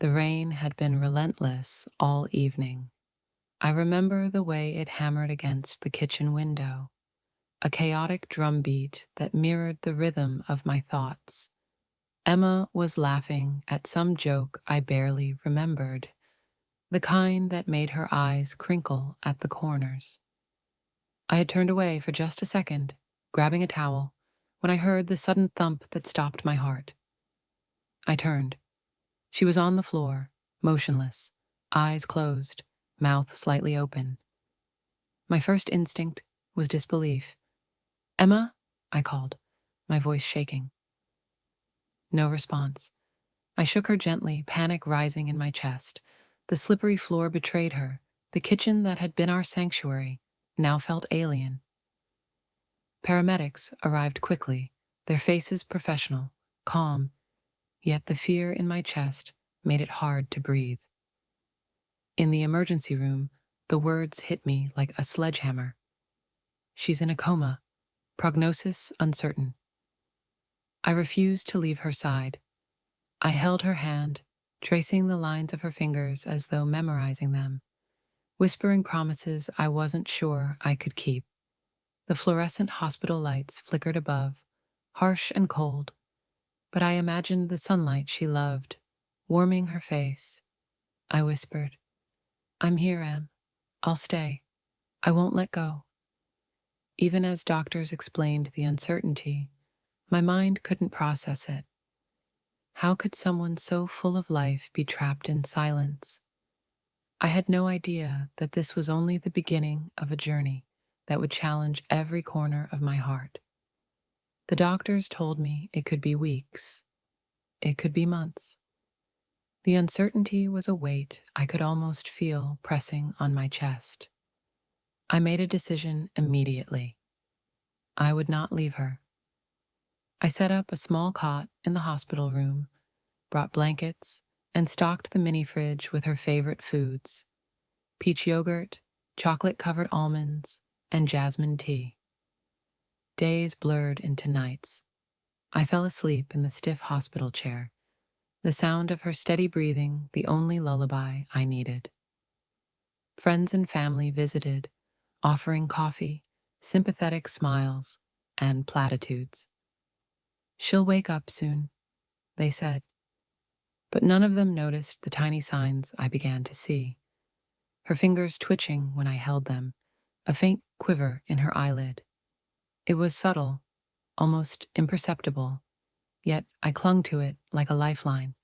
The rain had been relentless all evening. I remember the way it hammered against the kitchen window, a chaotic drumbeat that mirrored the rhythm of my thoughts. Emma was laughing at some joke I barely remembered, the kind that made her eyes crinkle at the corners. I had turned away for just a second, grabbing a towel, when I heard the sudden thump that stopped my heart. I turned. She was on the floor, motionless, eyes closed, mouth slightly open. My first instinct was disbelief. "Emma?" I called, my voice shaking. No response. I shook her gently, panic rising in my chest. The slippery floor betrayed her. The kitchen that had been our sanctuary now felt alien. Paramedics arrived quickly, their faces professional, calm, yet the fear in my chest made it hard to breathe. In the emergency room, the words hit me like a sledgehammer. "She's in a coma. Prognosis uncertain." I refused to leave her side. I held her hand, tracing the lines of her fingers as though memorizing them, whispering promises I wasn't sure I could keep. The fluorescent hospital lights flickered above, harsh and cold, but I imagined the sunlight she loved, warming her face. I whispered, "I'm here, Em. I'll stay. I won't let go." Even as doctors explained the uncertainty, my mind couldn't process it. How could someone so full of life be trapped in silence? I had no idea that this was only the beginning of a journey that would challenge every corner of my heart. The doctors told me it could be weeks. It could be months. The uncertainty was a weight I could almost feel pressing on my chest. I made a decision immediately. I would not leave her. I set up a small cot in the hospital room, brought blankets, and stocked the mini fridge with her favorite foods: peach yogurt, chocolate-covered almonds, and jasmine tea. Days blurred into nights. I fell asleep in the stiff hospital chair, the sound of her steady breathing the only lullaby I needed. Friends and family visited, offering coffee, sympathetic smiles, and platitudes. "She'll wake up soon," they said. But none of them noticed the tiny signs I began to see. Her fingers twitching when I held them, a faint quiver in her eyelid. It was subtle, almost imperceptible, yet I clung to it like a lifeline.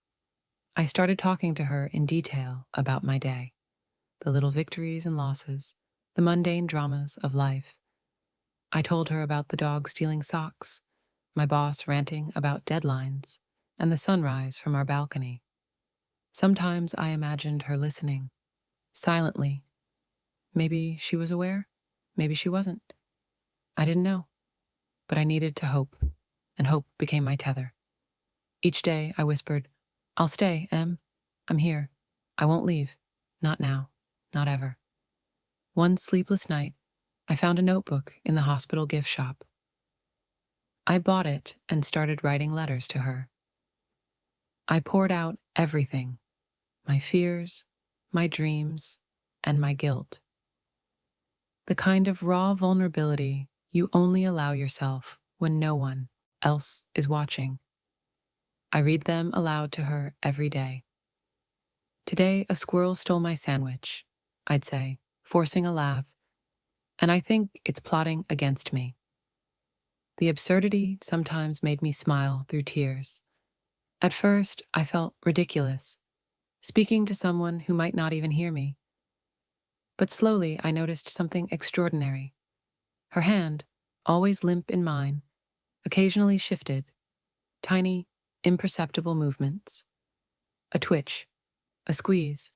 I started talking to her in detail about my day, the little victories and losses, the mundane dramas of life. I told her about the dog stealing socks, my boss ranting about deadlines, and the sunrise from our balcony. Sometimes I imagined her listening, silently. Maybe she was aware, maybe she wasn't. I didn't know, but I needed to hope, and hope became my tether. Each day I whispered, "I'll stay, Em. I'm here. I won't leave. Not now. Not ever." One sleepless night, I found a notebook in the hospital gift shop. I bought it and started writing letters to her. I poured out everything: my fears, my dreams, and my guilt. The kind of raw vulnerability you only allow yourself when no one else is watching. I read them aloud to her every day. "Today a squirrel stole my sandwich," I'd say, forcing a laugh, "and I think it's plotting against me." The absurdity sometimes made me smile through tears. At first, I felt ridiculous, speaking to someone who might not even hear me. But slowly I noticed something extraordinary. Her hand, always limp in mine, occasionally shifted, tiny, imperceptible movements. A twitch, a squeeze,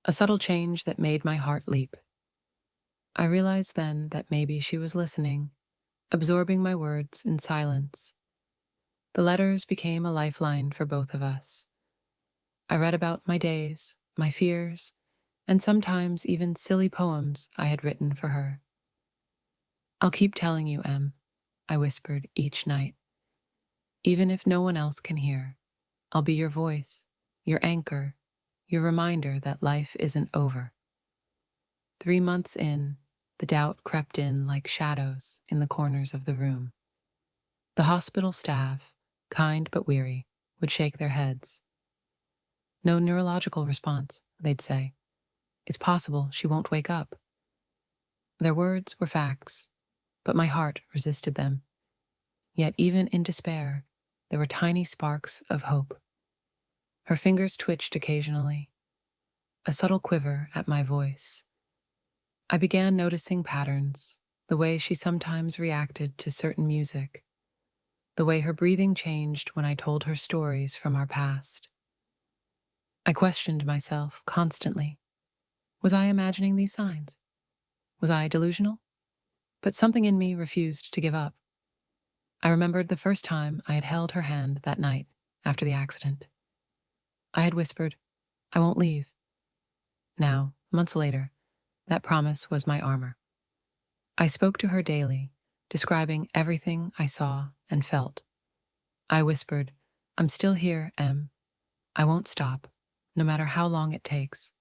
a subtle change that made my heart leap. I realized then that maybe she was listening, absorbing my words in silence. The letters became a lifeline for both of us. I read about my days, my fears, and sometimes even silly poems I had written for her. "I'll keep telling you, Em," I whispered each night. "Even if no one else can hear, I'll be your voice, your anchor, your reminder that life isn't over. 3 months in, the doubt crept in like shadows in the corners of the room. The hospital staff, kind but weary, would shake their heads. No neurological response, they'd say. It's possible she won't wake up. Their words were facts, but my heart resisted them. Yet even in despair, there were tiny sparks of hope. Her fingers twitched occasionally, a subtle quiver at my voice. I began noticing patterns, the way she sometimes reacted to certain music, the way her breathing changed when I told her stories from our past. I questioned myself constantly. Was I imagining these signs? Was I delusional? But something in me refused to give up. I remembered the first time I had held her hand that night after the accident. I had whispered, "I won't leave." Now, months later, that promise was my armor. I spoke to her daily, describing everything I saw and felt. I whispered, "I'm still here, Em. I won't stop, no matter how long it takes."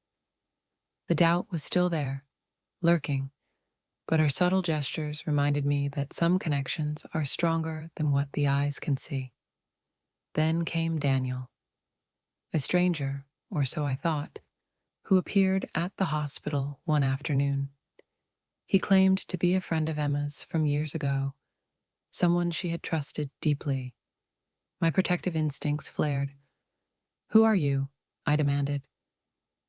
The doubt was still there, lurking, but her subtle gestures reminded me that some connections are stronger than what the eyes can see. Then came Daniel, a stranger, or so I thought, who appeared at the hospital one afternoon. He claimed to be a friend of Emma's from years ago, someone she had trusted deeply. My protective instincts flared. "Who are you?" I demanded.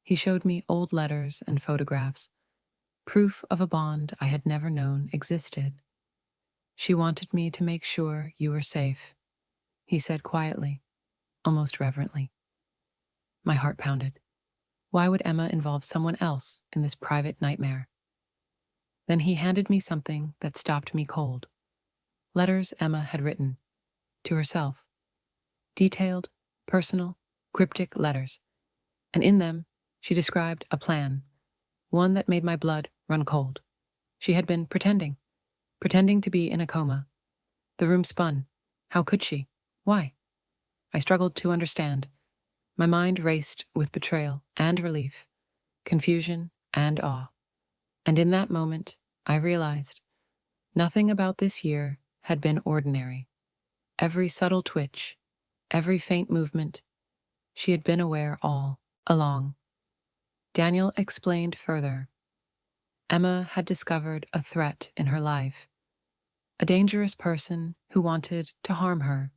He showed me old letters and photographs, proof of a bond I had never known existed. "She wanted me to make sure you were safe," he said quietly, almost reverently. My heart pounded. Why would Emma involve someone else in this private nightmare? Then he handed me something that stopped me cold. Letters Emma had written, to herself. Detailed, personal, cryptic letters. And in them, she described a plan, one that made my blood run cold. She had been pretending to be in a coma. The room spun. How could she? Why? I struggled to understand. My mind raced with betrayal and relief, confusion and awe. And in that moment, I realized nothing about this year had been ordinary. Every subtle twitch, every faint movement, she had been aware all along. Daniel explained further. Emma had discovered a threat in her life, a dangerous person who wanted to harm her.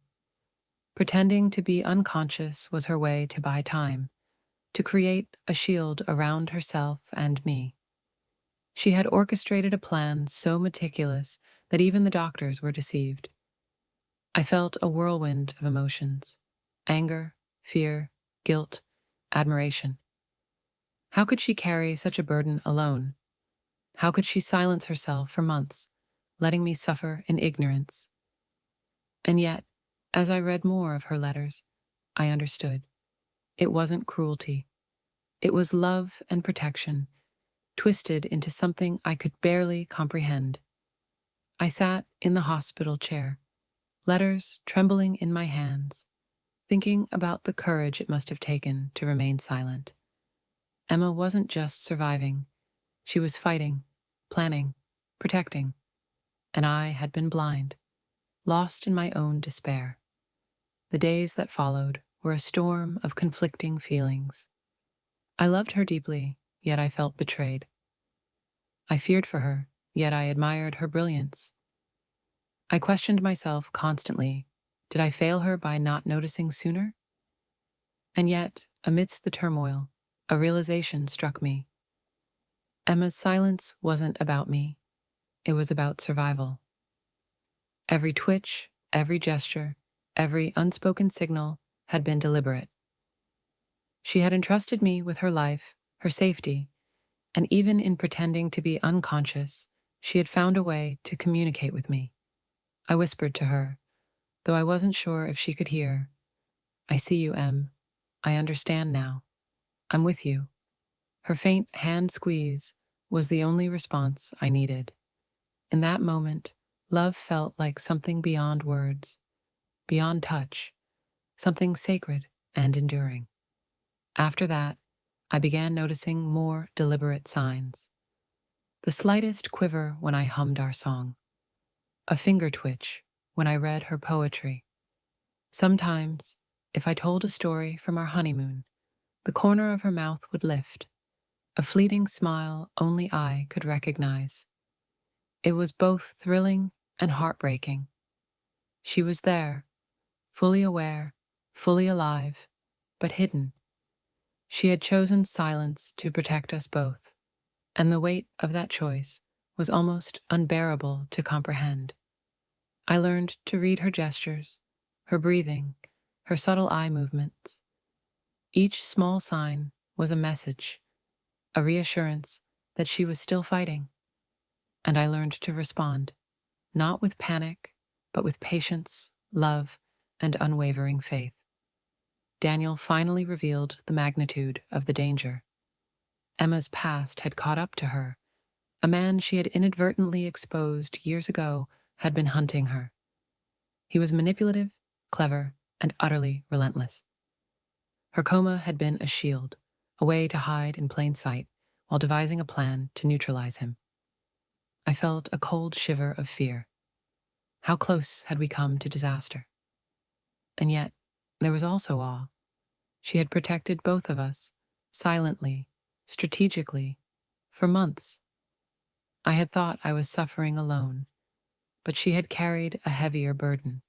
Pretending to be unconscious was her way to buy time, to create a shield around herself and me. She had orchestrated a plan so meticulous that even the doctors were deceived. I felt a whirlwind of emotions: anger, fear, guilt, admiration. How could she carry such a burden alone? How could she silence herself for months, letting me suffer in ignorance? And yet, as I read more of her letters, I understood. It wasn't cruelty. It was love and protection, twisted into something I could barely comprehend. I sat in the hospital chair, letters trembling in my hands, thinking about the courage it must have taken to remain silent. Emma wasn't just surviving. She was fighting, planning, protecting. And I had been blind, lost in my own despair. The days that followed were a storm of conflicting feelings. I loved her deeply, yet I felt betrayed. I feared for her, yet I admired her brilliance. I questioned myself constantly. Did I fail her by not noticing sooner? And yet, amidst the turmoil, a realization struck me. Emma's silence wasn't about me. It was about survival. Every twitch, every gesture, every unspoken signal had been deliberate. She had entrusted me with her life, her safety, and even in pretending to be unconscious, she had found a way to communicate with me. I whispered to her, though I wasn't sure if she could hear. "I see you, Em. I understand now. I'm with you." Her faint hand squeeze was the only response I needed. In that moment, love felt like something beyond words, beyond touch, something sacred and enduring. After that, I began noticing more deliberate signs. The slightest quiver when I hummed our song, a finger twitch when I read her poetry. Sometimes, if I told a story from our honeymoon, the corner of her mouth would lift, a fleeting smile only I could recognize. It was both thrilling and heartbreaking. She was there, fully aware, fully alive, but hidden. She had chosen silence to protect us both, and the weight of that choice was almost unbearable to comprehend. I learned to read her gestures, her breathing, her subtle eye movements. Each small sign was a message, a reassurance that she was still fighting, and I learned to respond, not with panic, but with patience, love, and unwavering faith. Daniel finally revealed the magnitude of the danger. Emma's past had caught up to her. A man she had inadvertently exposed years ago had been hunting her. He was manipulative, clever, and utterly relentless. Her coma had been a shield, a way to hide in plain sight while devising a plan to neutralize him. I felt a cold shiver of fear. How close had we come to disaster? And yet, there was also awe. She had protected both of us, silently, strategically, for months. I had thought I was suffering alone, but she had carried a heavier burden,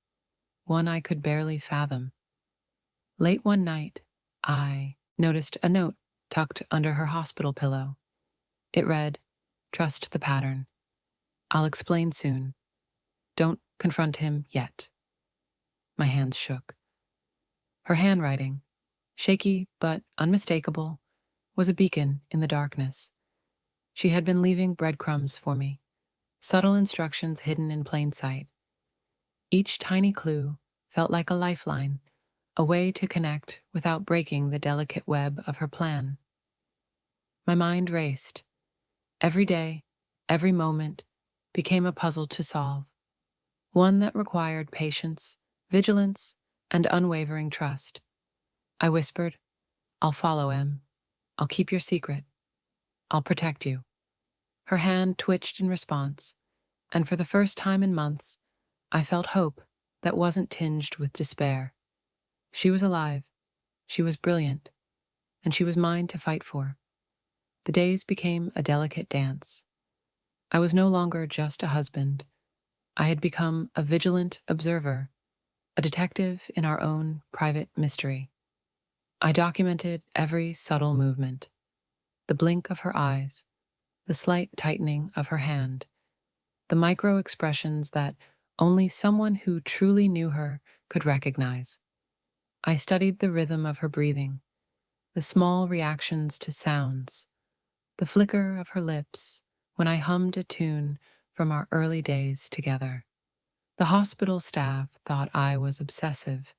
one I could barely fathom. Late one night, I noticed a note tucked under her hospital pillow. It read, "Trust the pattern. I'll explain soon. Don't confront him yet." My hands shook. Her handwriting, shaky but unmistakable, was a beacon in the darkness. She had been leaving breadcrumbs for me, subtle instructions hidden in plain sight. Each tiny clue felt like a lifeline, a way to connect without breaking the delicate web of her plan. My mind raced. Every day, every moment, became a puzzle to solve, one that required patience, vigilance, and unwavering trust. I whispered, "I'll follow, Em. I'll keep your secret. I'll protect you." Her hand twitched in response, and for the first time in months, I felt hope that wasn't tinged with despair. She was alive, she was brilliant, and she was mine to fight for. The days became a delicate dance. I was no longer just a husband. I had become a vigilant observer, a detective in our own private mystery. I documented every subtle movement, the blink of her eyes, the slight tightening of her hand, the micro expressions that only someone who truly knew her could recognize. I studied the rhythm of her breathing, the small reactions to sounds, the flicker of her lips when I hummed a tune from our early days together. The hospital staff thought I was obsessive,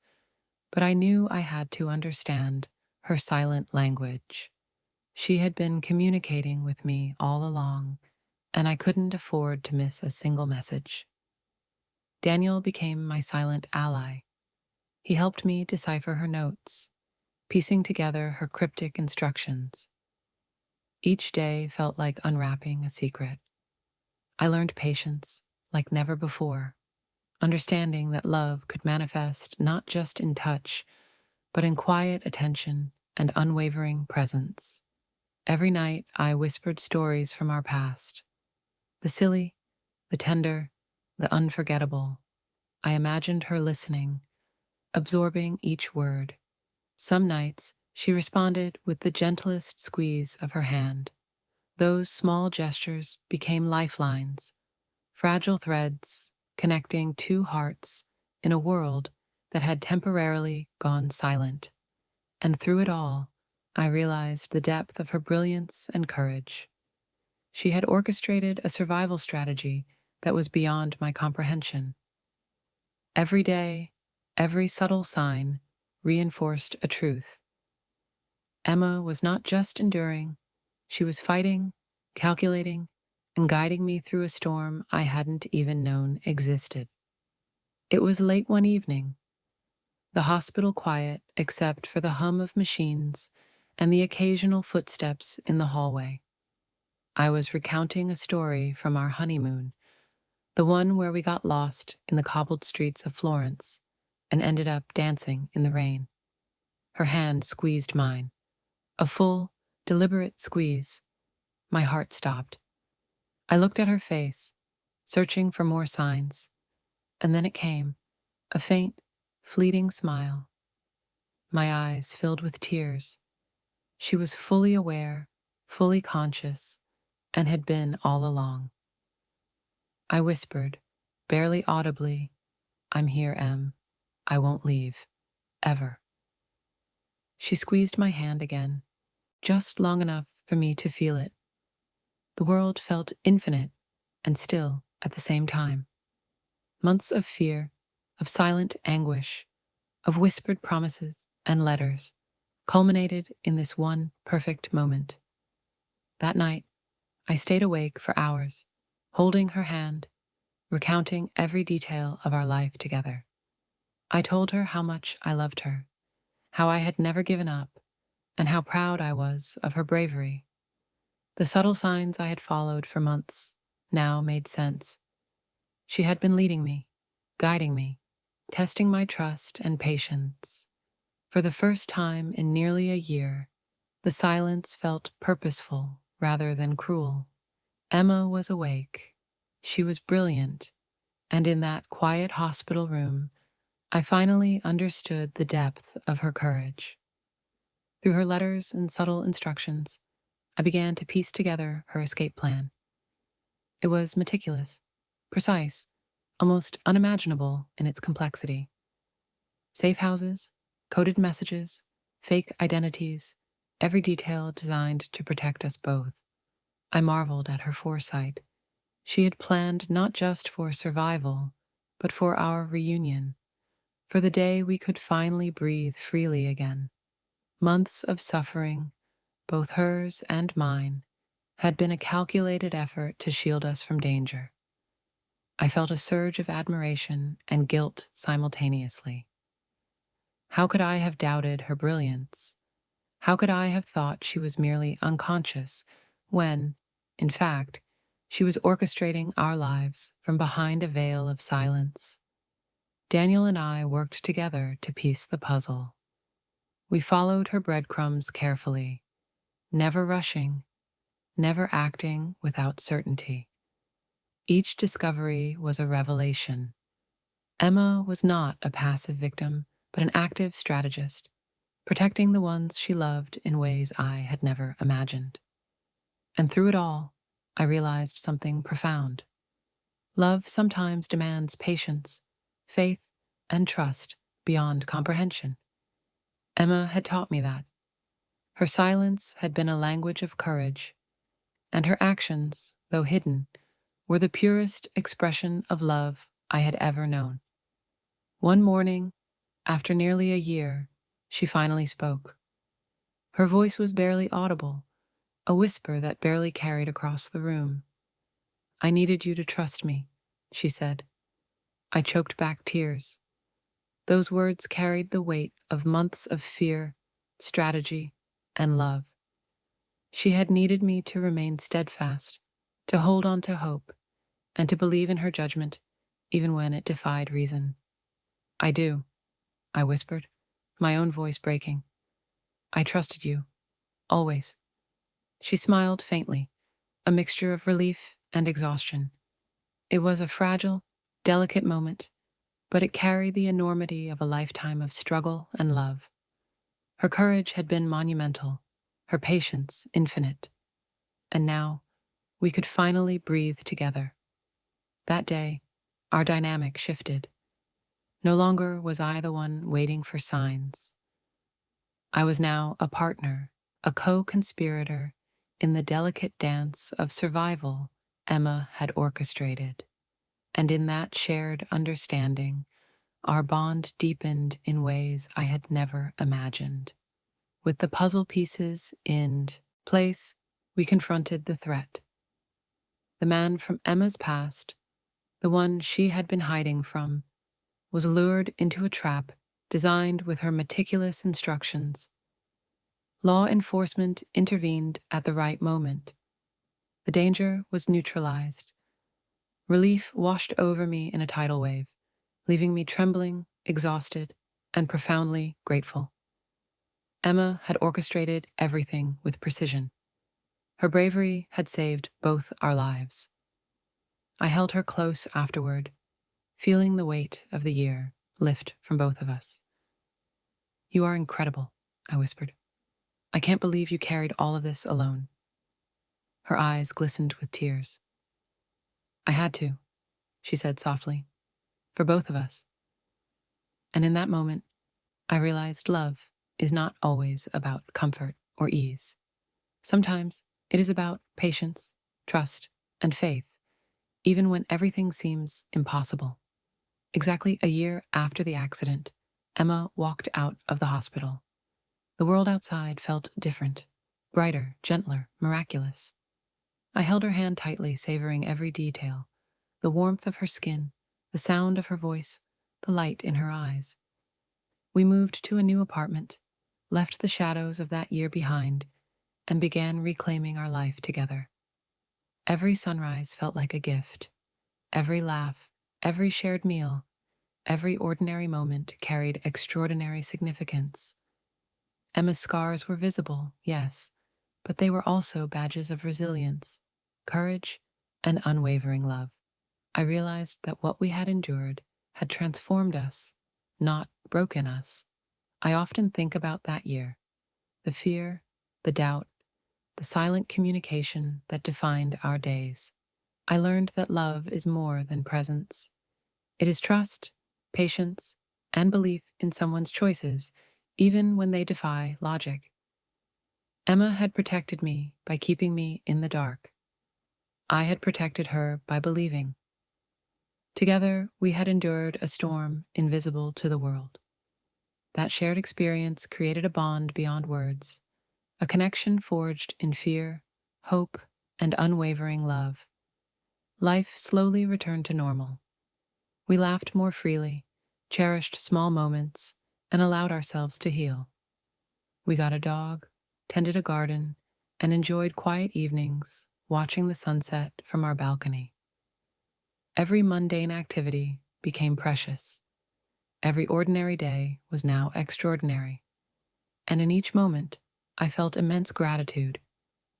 but I knew I had to understand her silent language. She had been communicating with me all along, and I couldn't afford to miss a single message. Daniel became my silent ally. He helped me decipher her notes, piecing together her cryptic instructions. Each day felt like unwrapping a secret. I learned patience like never before, understanding that love could manifest not just in touch, but in quiet attention and unwavering presence. Every night I whispered stories from our past, the silly, the tender, the unforgettable. I imagined her listening, absorbing each word. Some nights she responded with the gentlest squeeze of her hand. Those small gestures became lifelines, fragile threads connecting two hearts in a world that had temporarily gone silent. And through it all, I realized the depth of her brilliance and courage. She had orchestrated a survival strategy that was beyond my comprehension. Every day, every subtle sign reinforced a truth. Emma was not just enduring, she was fighting, calculating, and guiding me through a storm I hadn't even known existed. It was late one evening, the hospital quiet except for the hum of machines and the occasional footsteps in the hallway. I was recounting a story from our honeymoon, the one where we got lost in the cobbled streets of Florence and ended up dancing in the rain. Her hand squeezed mine, a full, deliberate squeeze. My heart stopped. I looked at her face, searching for more signs, and then it came, a faint, fleeting smile. My eyes filled with tears. She was fully aware, fully conscious, and had been all along. I whispered, barely audibly, "I'm here, Em. I won't leave. Ever." She squeezed my hand again, just long enough for me to feel it. The world felt infinite and still at the same time. Months of fear, of silent anguish, of whispered promises and letters, culminated in this one perfect moment. That night, I stayed awake for hours, holding her hand, recounting every detail of our life together. I told her how much I loved her, how I had never given up, and how proud I was of her bravery. The subtle signs I had followed for months now made sense. She had been leading me, guiding me, testing my trust and patience. For the first time in nearly a year, the silence felt purposeful rather than cruel. Emma was awake. She was brilliant, and in that quiet hospital room, I finally understood the depth of her courage. Through her letters and subtle instructions, I began to piece together her escape plan. It was meticulous, precise, almost unimaginable in its complexity. Safe houses, coded messages, fake identities, every detail designed to protect us both. I marveled at her foresight. She had planned not just for survival, but for our reunion, for the day we could finally breathe freely again. Months of suffering, both hers and mine, had been a calculated effort to shield us from danger. I felt a surge of admiration and guilt simultaneously. How could I have doubted her brilliance? How could I have thought she was merely unconscious when, in fact, she was orchestrating our lives from behind a veil of silence? Daniel and I worked together to piece the puzzle. We followed her breadcrumbs carefully, never rushing, never acting without certainty. Each discovery was a revelation. Emma was not a passive victim, but an active strategist, protecting the ones she loved in ways I had never imagined. And through it all, I realized something profound. Love sometimes demands patience, faith, and trust beyond comprehension. Emma had taught me that. Her silence had been a language of courage, and her actions, though hidden, were the purest expression of love I had ever known. One morning, after nearly a year, she finally spoke. Her voice was barely audible, a whisper that barely carried across the room. "I needed you to trust me," she said. I choked back tears. Those words carried the weight of months of fear, strategy, and love. She had needed me to remain steadfast, to hold on to hope, and to believe in her judgment, even when it defied reason. "I do," I whispered, my own voice breaking. "I trusted you, always." She smiled faintly, a mixture of relief and exhaustion. It was a fragile, delicate moment, but it carried the enormity of a lifetime of struggle and love. Her courage had been monumental, her patience infinite. And now, we could finally breathe together. That day, our dynamic shifted. No longer was I the one waiting for signs. I was now a partner, a co-conspirator in the delicate dance of survival Emma had orchestrated. And in that shared understanding, our bond deepened in ways I had never imagined. With the puzzle pieces in place, we confronted the threat. The man from Emma's past, the one she had been hiding from, was lured into a trap designed with her meticulous instructions. Law enforcement intervened at the right moment. The danger was neutralized. Relief washed over me in a tidal wave, leaving me trembling, exhausted, and profoundly grateful. Emma had orchestrated everything with precision. Her bravery had saved both our lives. I held her close afterward, feeling the weight of the year lift from both of us. "You are incredible," I whispered. "I can't believe you carried all of this alone." Her eyes glistened with tears. "I had to," she said softly, "for both of us." And in that moment, I realized love is not always about comfort or ease. Sometimes it is about patience, trust, and faith, even when everything seems impossible. Exactly a year after the accident, Emma walked out of the hospital. The world outside felt different, brighter, gentler, miraculous. I held her hand tightly, savoring every detail: the warmth of her skin, the sound of her voice, the light in her eyes. We moved to a new apartment, left the shadows of that year behind, and began reclaiming our life together. Every sunrise felt like a gift. Every laugh, every shared meal, every ordinary moment carried extraordinary significance. Emma's scars were visible, yes, but they were also badges of resilience, courage, and unwavering love. I realized that what we had endured had transformed us, not broken us. I often think about that year, the fear, the doubt, the silent communication that defined our days. I learned that love is more than presence. It is trust, patience, and belief in someone's choices, even when they defy logic. Emma had protected me by keeping me in the dark. I had protected her by believing. Together, we had endured a storm invisible to the world. That shared experience created a bond beyond words, a connection forged in fear, hope, and unwavering love. Life slowly returned to normal. We laughed more freely, cherished small moments, and allowed ourselves to heal. We got a dog, tended a garden, and enjoyed quiet evenings, watching the sunset from our balcony. Every mundane activity became precious. Every ordinary day was now extraordinary. And in each moment, I felt immense gratitude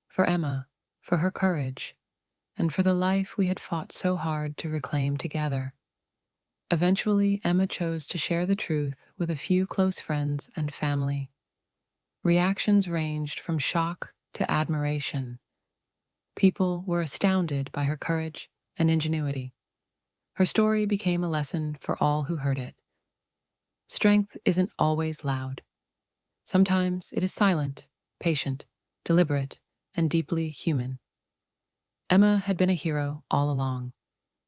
for Emma, for her courage, and for the life we had fought so hard to reclaim together. Eventually, Emma chose to share the truth with a few close friends and family. Reactions ranged from shock to admiration. People were astounded by her courage and ingenuity. Her story became a lesson for all who heard it. Strength isn't always loud. Sometimes it is silent, patient, deliberate, and deeply human. Emma had been a hero all along,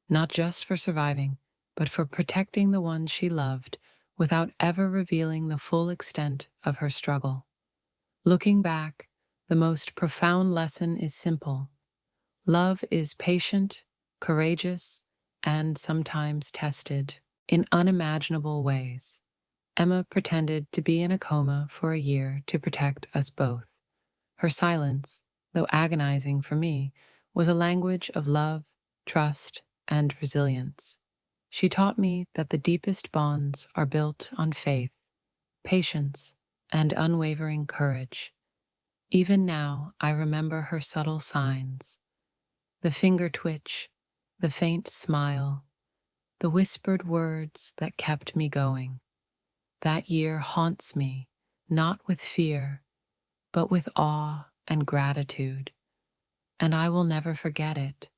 not just for surviving, but for protecting the ones she loved without ever revealing the full extent of her struggle. Looking back, the most profound lesson is simple. Love is patient, courageous, and sometimes tested in unimaginable ways. Emma pretended to be in a coma for a year to protect us both. Her silence, though agonizing for me, was a language of love, trust, and resilience. She taught me that the deepest bonds are built on faith, patience, and unwavering courage. Even now, I remember her subtle signs: the finger twitch, the faint smile, the whispered words that kept me going. That year haunts me, not with fear, but with awe and gratitude, and I will never forget it.